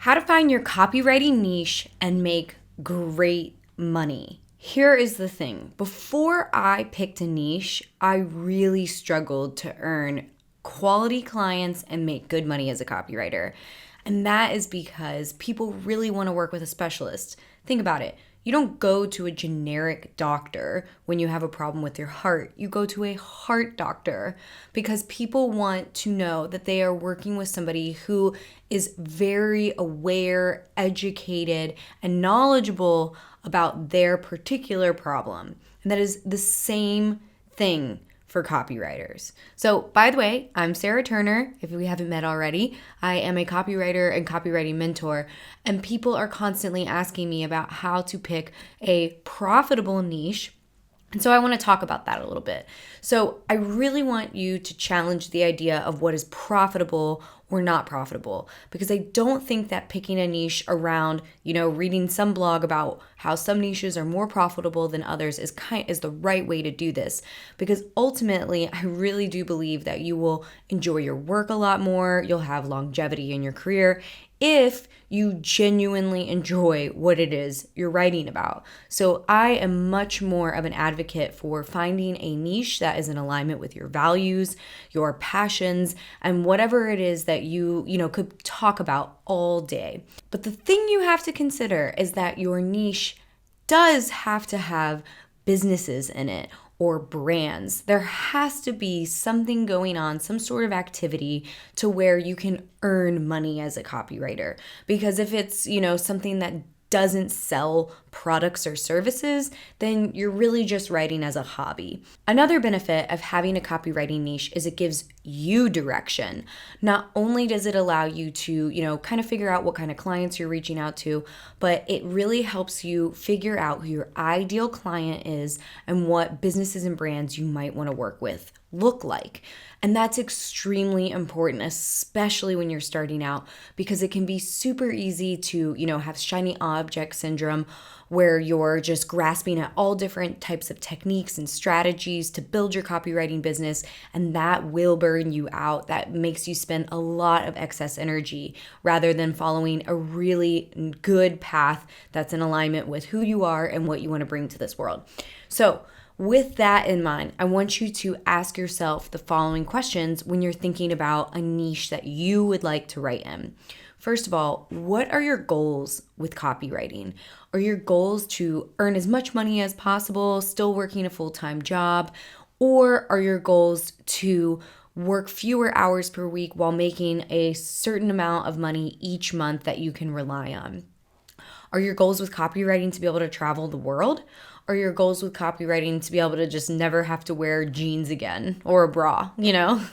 How to find your copywriting niche and make great money. Here is the thing. Before I picked a niche, I really struggled to earn quality clients and make good money as a copywriter. And that is because people really want to work with a specialist. Think about it. You don't go to a generic doctor when you have a problem with your heart. You go to a heart doctor because people want to know that they are working with somebody who is very aware, educated, and knowledgeable about their particular problem. And that is the same thing for copywriters. So, by the way, I'm Sarah Turner. If we haven't met already, I am a copywriter and copywriting mentor, and people are constantly asking me about how to pick a profitable niche. And so I want to talk about that a little bit. So I really want you to challenge the idea of what is profitable or not profitable, because I don't think that picking a niche around, reading some blog about how some niches are more profitable than others is the right way to do this. Because ultimately, I really do believe that you will enjoy your work a lot more. You'll have longevity in your career if you genuinely enjoy what it is you're writing about. So I am much more of an advocate for finding a niche that is in alignment with your values, your passions, and whatever it is that you could talk about all day. But the thing you have to consider is that your niche does have to have businesses in it or brands. There has to be something going on, some sort of activity to where you can earn money as a copywriter. Because if it's, something that doesn't sell products or services, then you're really just writing as a hobby. Another benefit of having a copywriting niche is it gives you direction. Not only does it allow you to, kind of figure out what kind of clients you're reaching out to, but it really helps you figure out who your ideal client is and what businesses and brands you might want to work with look like. And that's extremely important, especially when you're starting out, because it can be super easy to, have shiny object syndrome where you're just grasping at all different types of techniques and strategies to build your copywriting business, and that will burn you out. That makes you spend a lot of excess energy rather than following a really good path that's in alignment with who you are and what you want to bring to this world. So, with that in mind, I want you to ask yourself the following questions when you're thinking about a niche that you would like to write in. First of all, what are your goals with copywriting? Are your goals to earn as much money as possible, still working a full-time job? Or are your goals to work fewer hours per week while making a certain amount of money each month that you can rely on? Are your goals with copywriting to be able to travel the world? Are your goals with copywriting to be able to just never have to wear jeans again or a bra?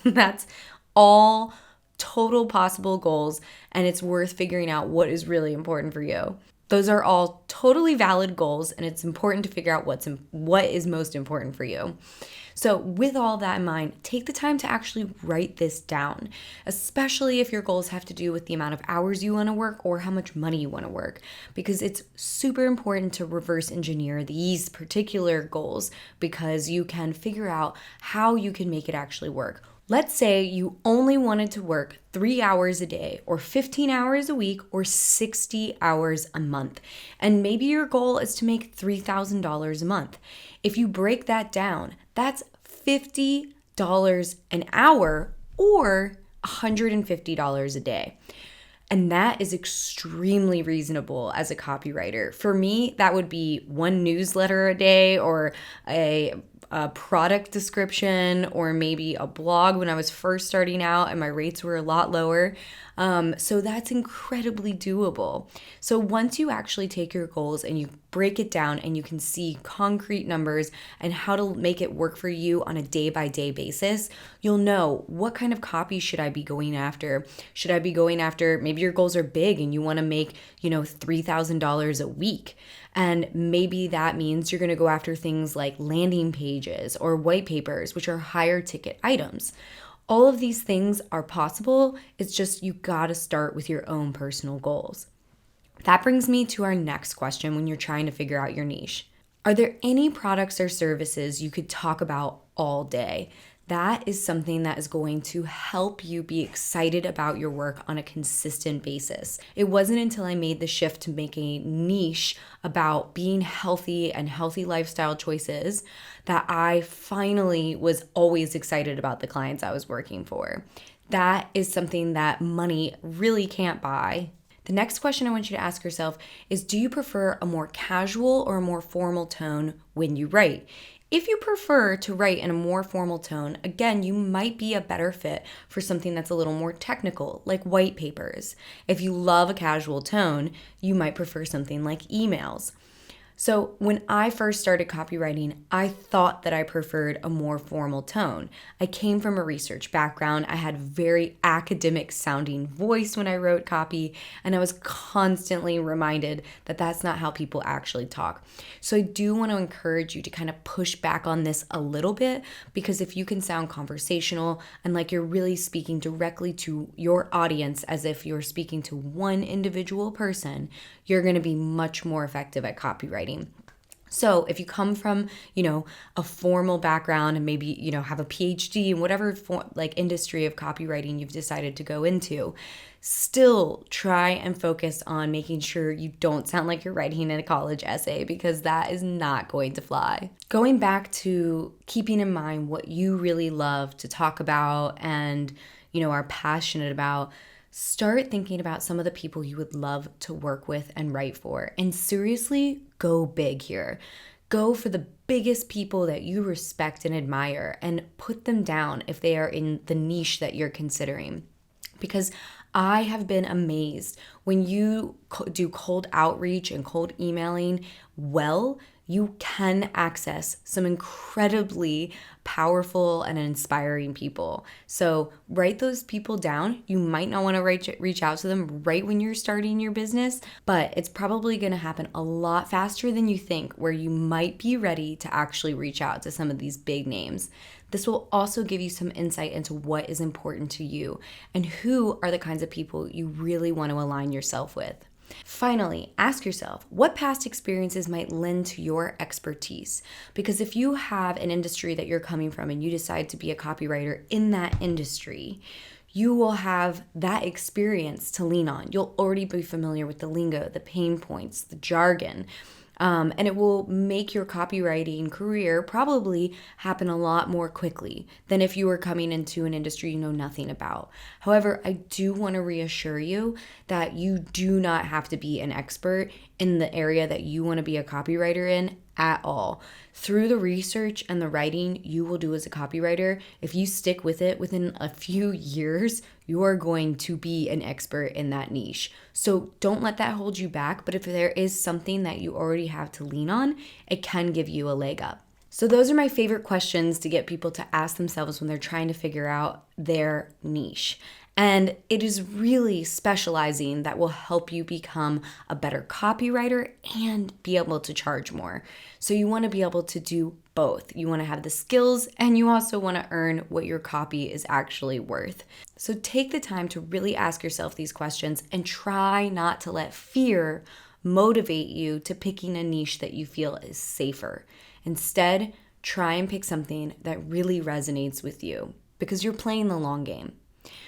That's all total possible goals, and it's worth figuring out what is really important for you. Those are all totally valid goals, and it's important to figure out what is most important for you. So with all that in mind, take the time to actually write this down, especially if your goals have to do with the amount of hours you want to work or how much money you want to work, because it's super important to reverse engineer these particular goals because you can figure out how you can make it actually work. Let's say you only wanted to work 3 hours a day or 15 hours a week or 60 hours a month. And maybe your goal is to make $3,000 a month. If you break that down, that's $50 an hour or $150 a day. And that is extremely reasonable as a copywriter. For me, that would be one newsletter a day or a product description or maybe a blog when I was first starting out and my rates were a lot lower. So that's incredibly doable. So once you actually take your goals and you break it down and you can see concrete numbers and how to make it work for you on a day-by-day basis, you'll know what kind of copy should I be going after. Should I be going after, maybe your goals are big and you want to make, $3,000 a week. And maybe that means you're going to go after things like landing pages or white papers, which are higher ticket items. All of these things are possible. It's just you got to start with your own personal goals. That brings me to our next question when you're trying to figure out your niche. Are there any products or services you could talk about all day? that is something that is going to help you be excited about your work on a consistent basis. It wasn't until I made the shift to make a niche about being healthy and healthy lifestyle choices that I finally was always excited about the clients I was working for. That is something that money really can't buy. The next question I want you to ask yourself is, do you prefer a more casual or a more formal tone when you write? If you prefer to write in a more formal tone, again, you might be a better fit for something that's a little more technical, like white papers. If you love a casual tone, you might prefer something like emails. So when I first started copywriting, I thought that I preferred a more formal tone. I came from a research background. I had very academic sounding voice when I wrote copy, and I was constantly reminded that that's not how people actually talk. So I do want to encourage you to kind of push back on this a little bit, because if you can sound conversational and like you're really speaking directly to your audience as if you're speaking to one individual person, you're going to be much more effective at copywriting. So if you come from, a formal background and maybe, have a PhD in whatever industry of copywriting you've decided to go into, still try and focus on making sure you don't sound like you're writing in a college essay, because that is not going to fly. Going back to keeping in mind what you really love to talk about and, are passionate about, start thinking about some of the people you would love to work with and write for. And seriously, go big here. Go for the biggest people that you respect and admire and put them down if they are in the niche that you're considering. Because I have been amazed when you do cold outreach and cold emailing well, you can access some incredibly powerful and inspiring people. So write those people down. You might not want to reach out to them right when you're starting your business, but it's probably going to happen a lot faster than you think, where you might be ready to actually reach out to some of these big names. This will also give you some insight into what is important to you and who are the kinds of people you really want to align yourself with. Finally, ask yourself, what past experiences might lend to your expertise? Because if you have an industry that you're coming from and you decide to be a copywriter in that industry, you will have that experience to lean on. You'll already be familiar with the lingo, the pain points, the jargon. And it will make your copywriting career probably happen a lot more quickly than if you were coming into an industry you know nothing about. However, I do want to reassure you that you do not have to be an expert in the area that you want to be a copywriter in at all. Through the research and the writing you will do as a copywriter, if you stick with it, within a few years, you are going to be an expert in that niche. So don't let that hold you back. But if there is something that you already have to lean on, it can give you a leg up. So those are my favorite questions to get people to ask themselves when they're trying to figure out their niche. And it is really specializing that will help you become a better copywriter and be able to charge more. So you want to be able to do both. You want to have the skills and you also want to earn what your copy is actually worth. So take the time to really ask yourself these questions and try not to let fear motivate you to picking a niche that you feel is safer. Instead, try and pick something that really resonates with you, because you're playing the long game.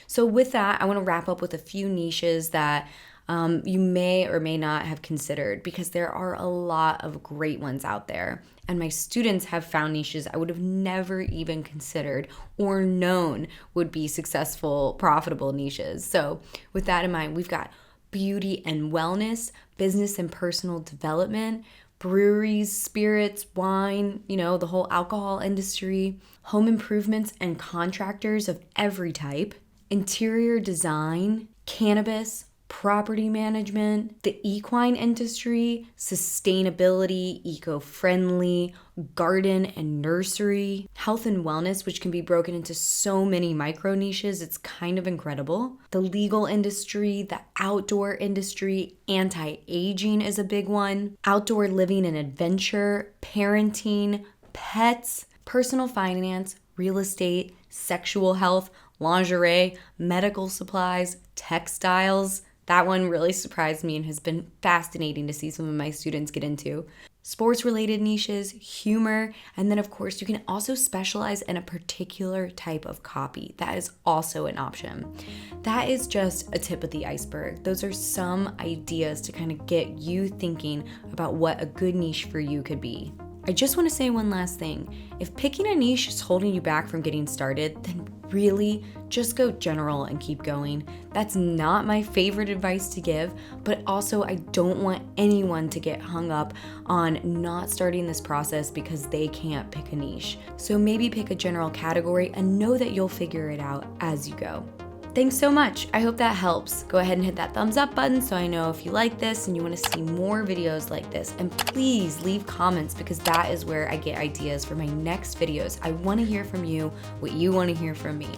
So with that, I want to wrap up with a few niches that you may or may not have considered, because there are a lot of great ones out there. And my students have found niches I would have never even considered or known would be successful, profitable niches. So with that in mind, we've got beauty and wellness, business and personal development, breweries, spirits, wine, the whole alcohol industry, home improvements and contractors of every type, interior design, cannabis, property management, the equine industry, sustainability, eco-friendly, garden and nursery, health and wellness, which can be broken into so many micro niches. It's kind of incredible. The legal industry, the outdoor industry, anti-aging is a big one, outdoor living and adventure, parenting, pets, personal finance, real estate, sexual health, lingerie, medical supplies, textiles. That one really surprised me and has been fascinating to see some of my students get into. sports related niches, humor, and then of course you can also specialize in a particular type of copy. That is also an option. That is just a tip of the iceberg. Those are some ideas to kind of get you thinking about what a good niche for you could be. I just want to say one last thing. If picking a niche is holding you back from getting started, then really just go general and keep going. That's not my favorite advice to give, but also I don't want anyone to get hung up on not starting this process because they can't pick a niche. So maybe pick a general category and know that you'll figure it out as you go. Thanks so much. I hope that helps. Go ahead and hit that thumbs up button so I know if you like this and you want to see more videos like this. And please leave comments because that is where I get ideas for my next videos. I want to hear from you what you want to hear from me.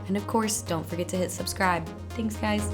And of course, don't forget to hit subscribe. Thanks, guys.